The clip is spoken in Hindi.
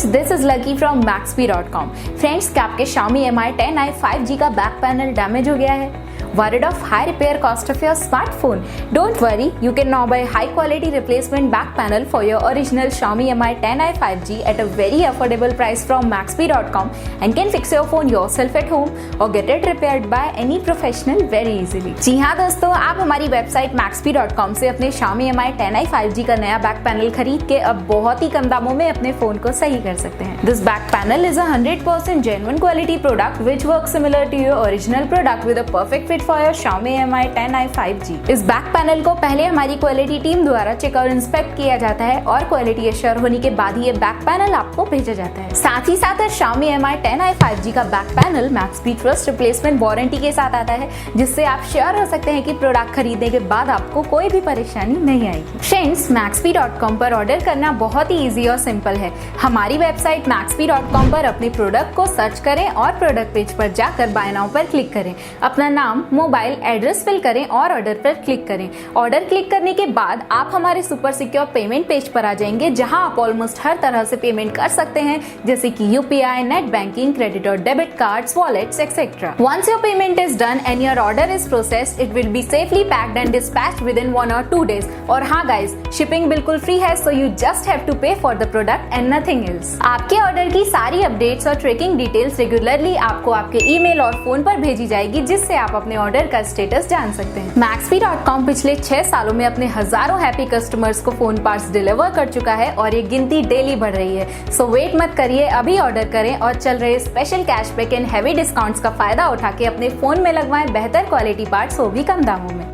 Friends, this is Lucky from Maxbhi.com. Friends, क्या आपके Xiaomi Mi 10i 5G का बैक पैनल डैमेज हो गया है? Worried of high repair cost of your smartphone? Don't worry, you can now buy high quality replacement back panel for your original Xiaomi Mi 10i 5G at a very affordable price from Maxbhi.com and can fix your phone yourself at home or get it repaired by any professional very easily. जी हाँ दोस्तों, आप हमारी वेबसाइट Maxbhi.com से अपने Xiaomi Mi 10i 5G का नया बैक पैनल खरीद के अब बहुत ही कम दामों में अपने फोन को सही कर सकते हैं. This back panel is a 100% genuine quality product which works similar to your original product with a perfect fit for your Xiaomi Mi 10i 5G. इस बैक पैनल को पहले हमारी क्वालिटी टीम द्वारा चेक और इंस्पेक्ट किया जाता है और क्वालिटी एश्योर होने के बाद ही ये बैक पैनल आपको भेजा जाता है. साथ ही साथ Xiaomi Mi 10i 5G का back panel Maxbhi trust replacement warranty के साथ आता है, जिससे आप श्योर हो सकते हैं कि प्रोडक्ट खरीदने के बाद आपको कोई भी परेशानी नहीं आएगी. फ्रेंड्स, Maxbhi.com पर ऑर्डर करना बहुत ही इजी और सिंपल है. हमारी वेबसाइट Maxbhi.com पर अपने प्रोडक्ट को सर्च करें और प्रोडक्ट पेज पर जाकर बाय नाउ पर क्लिक करें. अपना नाम, मोबाइल एड्रेस फिल करें और ऑर्डर पर क्लिक करें. ऑर्डर क्लिक करने के बाद आप हमारे सुपर सिक्योर पेमेंट पेज पर आ जाएंगे, जहां आप ऑलमोस्ट हर तरह से पेमेंट कर सकते हैं, जैसे कि यूपीआई, नेट बैंकिंग, क्रेडिट और debit cards, wallets etcetera. Once your payment is done and your order is processed, it will be safely packed and dispatched within 1 or 2 days. और हाँ गाइस, शिपिंग बिल्कुल फ्री है, so you just have to pay for the product and nothing else. आपके ऑर्डर की सारी अपडेट्स और ट्रैकिंग डिटेल्स रेगुलरली आपको आपके ईमेल और फोन पर भेजी जाएगी, जिससे आप अपने ऑर्डर का स्टेटस जान सकते हैं. Maxbhi.com पिछले 6 सालों में अपने हजारों हैप्पी कस्टमर्स को फोन पार्ट्स डिलीवर कर चुका है और ये गिनती डेली बढ़ रही है. सो वेट मत करिए, अभी ऑर्डर करें और चल रहे special cashback and heavy discounts का फायदा उठा के अपने फोन में लगवाएं बेहतर क्वालिटी पार्ट्स, वो भी कम दामों में.